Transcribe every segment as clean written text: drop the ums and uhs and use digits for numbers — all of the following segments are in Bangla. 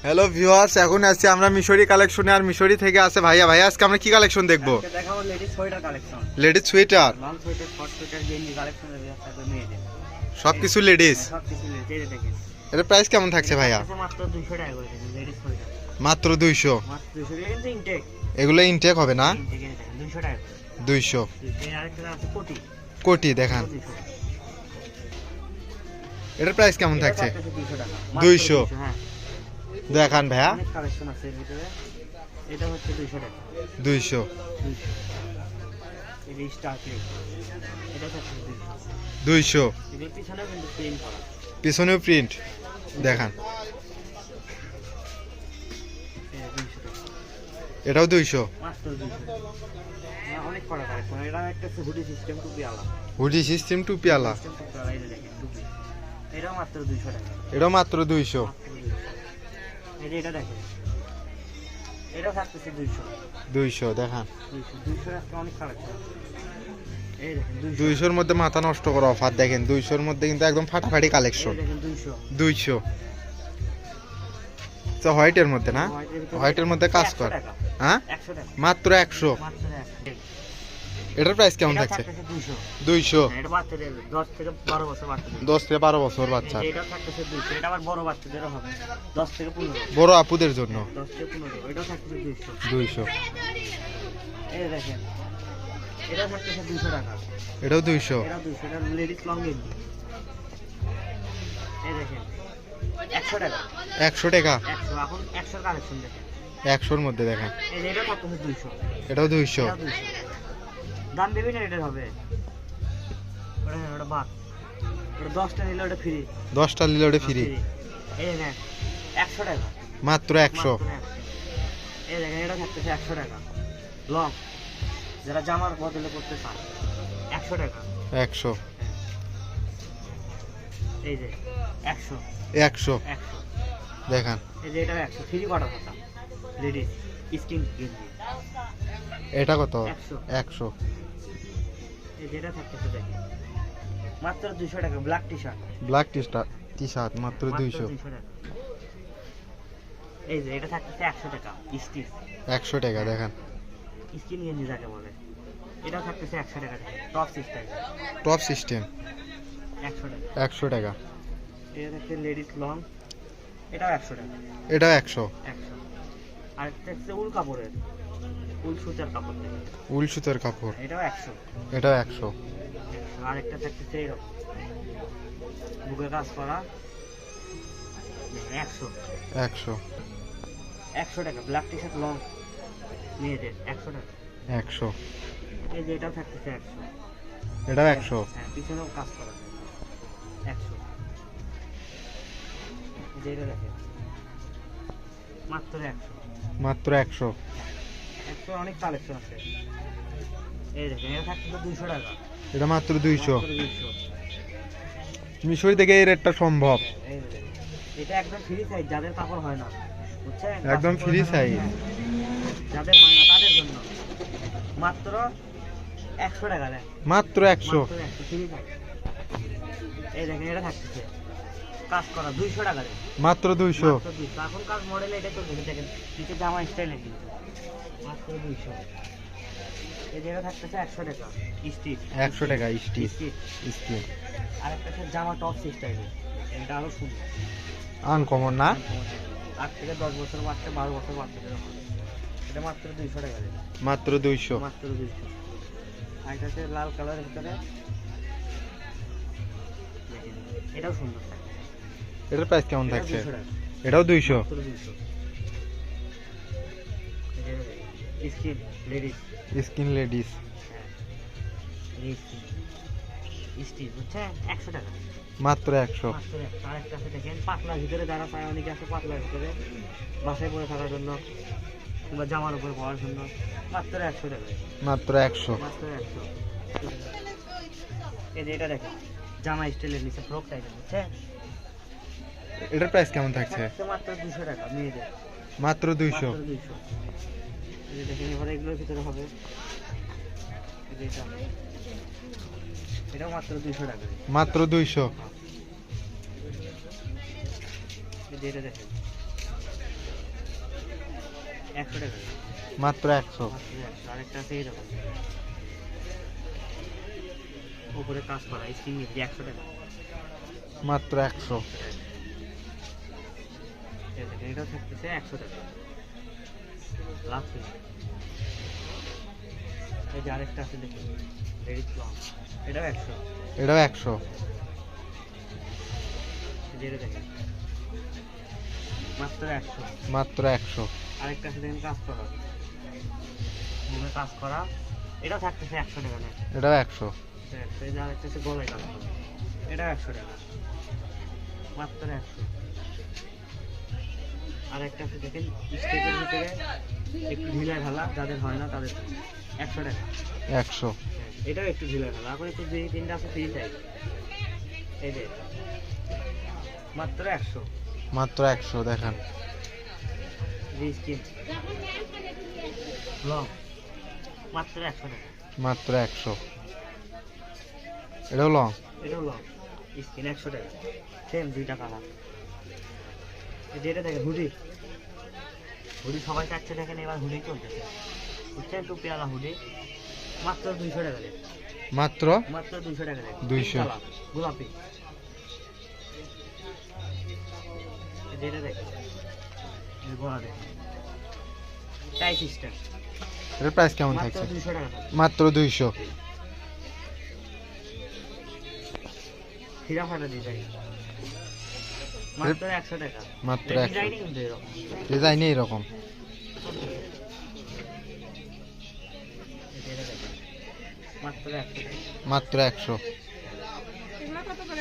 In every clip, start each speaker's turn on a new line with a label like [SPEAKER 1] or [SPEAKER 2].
[SPEAKER 1] হ্যালো ভিউয়ার্স, এখন আছি আমরা মিশরি কালেকশনে। আর মিশরি থেকে আছে ভাইয়া। ভাইয়া আজকে আমরা কি কালেকশন দেখবো?
[SPEAKER 2] দেখাবো ladies sweater collection.
[SPEAKER 1] Ladies sweater,
[SPEAKER 2] long sweater, short sweater, গেঞ্জি কালেকশন আছে মেয়েদের।
[SPEAKER 1] সবকিছু লেডিস।
[SPEAKER 2] সবকিছু লেডিস। এই দেখেন,
[SPEAKER 1] এর প্রাইস কেমন থাকছে ভাইয়া?
[SPEAKER 2] মাত্র 200 টাকা করে দেখেন লেডিস সোয়েটার।
[SPEAKER 1] মাত্র 200।
[SPEAKER 2] মাত্র 200 টাকা কিন্তু ইনটেক।
[SPEAKER 1] এগুলো ইনটেক হবে না?
[SPEAKER 2] ইনটেক এর দেখেন 200 টাকা করে।
[SPEAKER 1] 200।
[SPEAKER 2] এই আরেকটা আছে কোটি।
[SPEAKER 1] কোটি দেখান। এটার প্রাইস কেমন থাকছে?
[SPEAKER 2] 200 টাকা।
[SPEAKER 1] 200।
[SPEAKER 2] হ্যাঁ,
[SPEAKER 1] দেখান ভাইয়া।
[SPEAKER 2] অনেক কালেকশন আছে এর ভিতরে। এটা হচ্ছে 200 টাকা।
[SPEAKER 1] 200।
[SPEAKER 2] 200 এই স্টার ক্লিপ। এটা হচ্ছে 200।
[SPEAKER 1] 200।
[SPEAKER 2] এর পিছনে কিন্তু প্রিন্ট করা।
[SPEAKER 1] পিছনেও প্রিন্ট দেখান।
[SPEAKER 2] এই 200 টাকা।
[SPEAKER 1] এটাও 200।
[SPEAKER 2] মাত্র 200। অনেক করা কালেকশন। এটা একটা হুডি সিস্টেম টুপি আলা।
[SPEAKER 1] Hoodie system টুপিয়ালা।
[SPEAKER 2] সিস্টেম টুপি আলা, এই যে দেখেন টুপি। এটাও মাত্র 200 টাকা।
[SPEAKER 1] এটাও মাত্র 200।
[SPEAKER 2] এই যে এটা দেখেন, এটাও থাকতেছে 200।
[SPEAKER 1] 200 দেখান।
[SPEAKER 2] 200 আজকে অনেক কালেকশন। এই দেখেন 200।
[SPEAKER 1] 200-র মধ্যে মাথা নষ্ট করা অফার দেখেন। 200-র মধ্যে কিন্তু একদম ফাটাফাটি কালেকশন।
[SPEAKER 2] এই দেখেন 200।
[SPEAKER 1] 200 তো হোয়াইটের মধ্যে না? হোয়াইটের মধ্যে কাজ কর। হ্যাঁ,
[SPEAKER 2] 100 টাকা।
[SPEAKER 1] মাত্র 100।
[SPEAKER 2] মাত্র 100।
[SPEAKER 1] এটার প্রাইস কেমন
[SPEAKER 2] এটা
[SPEAKER 1] থাকছে?
[SPEAKER 2] থাকতেছে 200।
[SPEAKER 1] 200।
[SPEAKER 2] এটা বাচ্চাদের 10 থেকে 12 বছর বাচ্চাদের।
[SPEAKER 1] 10 থেকে 12 বছর বাচ্চা।
[SPEAKER 2] এটা থাকতেছে 200। এটা আবার বড় বাচ্চাদেরও হবে 10 থেকে 15।
[SPEAKER 1] বড় আপুদের জন্য
[SPEAKER 2] 10 থেকে 15। এটাও থাকতেছে 200।
[SPEAKER 1] 200।
[SPEAKER 2] এই দেখেন, এটা থাকতেছে 200 টাকা।
[SPEAKER 1] এটাও 200।
[SPEAKER 2] এটা 200। এটা লেডিস লং গেঞ্জি। এই দেখেন 100 টাকা।
[SPEAKER 1] 100 টাকা।
[SPEAKER 2] 100। এখন 100 কালেকশন দেখেন।
[SPEAKER 1] 100-র মধ্যে দেখেন।
[SPEAKER 2] এই যে এটা থাকতেছে 200।
[SPEAKER 1] এটাও 200।
[SPEAKER 2] এটা 200। দাম বিভিন্ন রেটের হবে। ওটা বাদ। ওটা 10টা নিলে ওটা ফ্রি।
[SPEAKER 1] 10টা নিলে ওটা ফ্রি।
[SPEAKER 2] এই দেখেন 100 টাকা।
[SPEAKER 1] মাত্র 100।
[SPEAKER 2] মাত্র 100। এই দেখেন এটা থাকতেছে 100 টাকা। লং, যারা জামার বদলে করতে চান 100 টাকা।
[SPEAKER 1] 100।
[SPEAKER 2] এই যে 100।
[SPEAKER 1] 100
[SPEAKER 2] 100
[SPEAKER 1] দেখান।
[SPEAKER 2] এই যে এটা 100 ফ্রি কটা কথা লেডিস স্কিন গেঞ্জি।
[SPEAKER 1] এটা কত?
[SPEAKER 2] 100।
[SPEAKER 1] 100।
[SPEAKER 2] এই যে এটা থাকতেছে দেখেন মাত্র 200 টাকা। Black T shirt.
[SPEAKER 1] Black T-shirt মাত্র 200।
[SPEAKER 2] টাকা। এই যে এটা থাকতেছে 100 টাকা। স্টিচ
[SPEAKER 1] 100 টাকা দেখান।
[SPEAKER 2] স্কিন গেঞ্জি যাকে বলে, এটাও থাকতেছে 100 টাকা। Top system.
[SPEAKER 1] টপ সিস্টেম
[SPEAKER 2] 100 টাকা।
[SPEAKER 1] 100 টাকা।
[SPEAKER 2] এটা থাকছে লেডিস লং। এটাও 100 টাকা।
[SPEAKER 1] এটাও 100।
[SPEAKER 2] 100। আর একটা হচ্ছে উল কাপড়ের, উল সুতার কাপড় থেকে।
[SPEAKER 1] উল সুতার কাপড়।
[SPEAKER 2] এটাও 100।
[SPEAKER 1] এটাও 100।
[SPEAKER 2] আর একটা থাকতেছে এরকম বুকে কাজ করা 100।
[SPEAKER 1] 100।
[SPEAKER 2] 100 টাকা। ব্ল্যাক টি শার্ট লং মেয়েদের 100 টাকা।
[SPEAKER 1] 100।
[SPEAKER 2] এই যে এটাও থাকতেছে 100।
[SPEAKER 1] এটাও 100।
[SPEAKER 2] হ্যাঁ, পিছনেও কাজ করা 100। এই যে এটা দেখেন মাত্র 100।
[SPEAKER 1] মাত্র 100।
[SPEAKER 2] 100 অনেক কালেকশন আছে। এই দেখেন এটা থাকতেছে 200 টাকা।
[SPEAKER 1] এটা মাত্র 200।
[SPEAKER 2] মাত্র 200।
[SPEAKER 1] মিশরি থেকে এই রেটটা সম্ভব।
[SPEAKER 2] এই যে দেখেন, এটা একদম ফ্রি সাইজ, যাদের কাপড় হয় না, বুঝছেন?
[SPEAKER 1] একদম ফ্রি সাইজ।
[SPEAKER 2] যাদের হয় না তাদের জন্য মাত্র 100 টাকা দেন।
[SPEAKER 1] মাত্র 100।
[SPEAKER 2] মাত্র 100 ফ্রি সাইজ। এই দেখেন এটা থাকতেছে কাজ করা 200 টাকা দেন।
[SPEAKER 1] মাত্র 200।
[SPEAKER 2] মাত্র 200। এখন কাজ মডেল এটা তো দেখেন নিচে জামা স্টাইলে কিন্তু মাত্র 200। এই যে এটা থাকতেছে 100 টাকা। স্টিচ
[SPEAKER 1] 100 টাকা স্টিচ।
[SPEAKER 2] স্টিচ।
[SPEAKER 1] স্টিচ
[SPEAKER 2] আরেকটা হচ্ছে জামা টপ স্টাইলে, এটা আরো সুন্দর।
[SPEAKER 1] আনকমন না?
[SPEAKER 2] 8 থেকে 10 বছর বাচ্চা, 12 বছর বাচ্চাদের হবে। এটা মাত্র 200 টাকা দেন।
[SPEAKER 1] মাত্র 200।
[SPEAKER 2] মাত্র 200। আর এটা হচ্ছে লাল কালারের ভিতরে দেখেন, এটাও সুন্দর থাকে।
[SPEAKER 1] এটার প্রাইস কেমন
[SPEAKER 2] এটাও
[SPEAKER 1] থাকছে?
[SPEAKER 2] 200 টাকা।
[SPEAKER 1] এটাও 200।
[SPEAKER 2] মাত্র 200। Skin ladies.
[SPEAKER 1] Skin ladies.
[SPEAKER 2] হ্যাঁ, স্টিচ বুঝছেন 100 টাকা।
[SPEAKER 1] মাত্র 100।
[SPEAKER 2] মাত্র 100। আরেকটা আছে দেখেন পাতলার ভিতরে, যারা পায় অনেকে আছে পাতলার ভিতরে বাসায় পরে থাকার জন্য কিংবা জামার উপরে পরার জন্য মাত্র 100 টাকা।
[SPEAKER 1] মাত্র 100।
[SPEAKER 2] মাত্র 100। এই যে এটা দেখেন জামা স্টাইলের নিচে ফ্রক টাইপের, বুঝছেন?
[SPEAKER 1] এটার প্রাইস কেমন থাকছে?
[SPEAKER 2] মাত্র 200 টাকা মেয়েদের।
[SPEAKER 1] মাত্র 200।
[SPEAKER 2] মাত্র 200। এই যে দেখেন এবার এগুলোর ভিতরে হবে এই যে এটা, এটাও মাত্র 200 টাকা।
[SPEAKER 1] মাত্র 200।
[SPEAKER 2] এই যে এটা দেখেন 100 টাকা।
[SPEAKER 1] মাত্র 100।
[SPEAKER 2] মাত্র 100। আরেকটা আছে এইরকম উপরে কাজ করা স্ক্রিন দিয়ে 100 টাকা।
[SPEAKER 1] মাত্র 100।
[SPEAKER 2] এই দেখেন এটা থাকতেছে 100 টাকা। লাস্ট এই যে আরেকটা আছে দেখুন ভেরি লং, এটাও 100।
[SPEAKER 1] এটাও 100।
[SPEAKER 2] এই যে এটা দেখেন মাত্র 100।
[SPEAKER 1] মাত্র 100।
[SPEAKER 2] আরেকটা আছে দেখেন কাজ করা, বুমে কাজ করা, এটাও থাকতেছে 100 টাকা না।
[SPEAKER 1] এটাও 100।
[SPEAKER 2] এটা 100। এই যে আরেকটা আছে গলায় কাজ করা, এটাও 100 টাকা। মাত্র 100। আরেকটা আছে দেখেন স্টেপের ভিতরে একটু ঢিলা ঢালা, যাদের হয় না তাদের 100 টাকা।
[SPEAKER 1] 100।
[SPEAKER 2] এটাও একটু ঢিলা ঢালা, এখন একটু 2-3টা আছে ফ্রি টাইপ। এই যে মাত্র 100।
[SPEAKER 1] মাত্র 100 দেখেন।
[SPEAKER 2] স্কিন লং মাত্র 100 টাকা।
[SPEAKER 1] মাত্র 100। এটাও লং।
[SPEAKER 2] এটাও লং স্কিন 100 টাকা। সেম 2টা কালার। যেটা দেখেন হুডি, হুডি সবাই চাচ্ছে দেখেন, এবার হুডি চলতেছে বুঝছেন, একটু পেয়ালা হুডি মাত্র 200 টাকা রেট।
[SPEAKER 1] মাত্র
[SPEAKER 2] মাত্র 200 টাকা রেট।
[SPEAKER 1] 200
[SPEAKER 2] গোলাপি। যেটা দেখেন গোলা দেখেন টাই সিস্টেম
[SPEAKER 1] এর প্রাইস কেমন
[SPEAKER 2] মাত্র
[SPEAKER 1] থাকছে?
[SPEAKER 2] 200 টাকা থাকবে।
[SPEAKER 1] মাত্র 200।
[SPEAKER 2] হীরা ফাটা ডিজাইন মাত্র 100 টাকা।
[SPEAKER 1] মাত্র
[SPEAKER 2] এই
[SPEAKER 1] 100।
[SPEAKER 2] ডিজাইনই কিন্তু এরকম।
[SPEAKER 1] ডিজাইন এরকম।
[SPEAKER 2] এটা দেখেন মাত্র 100 টাকা।
[SPEAKER 1] মাত্র 100।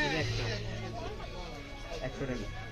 [SPEAKER 2] এটা 100 টাকা।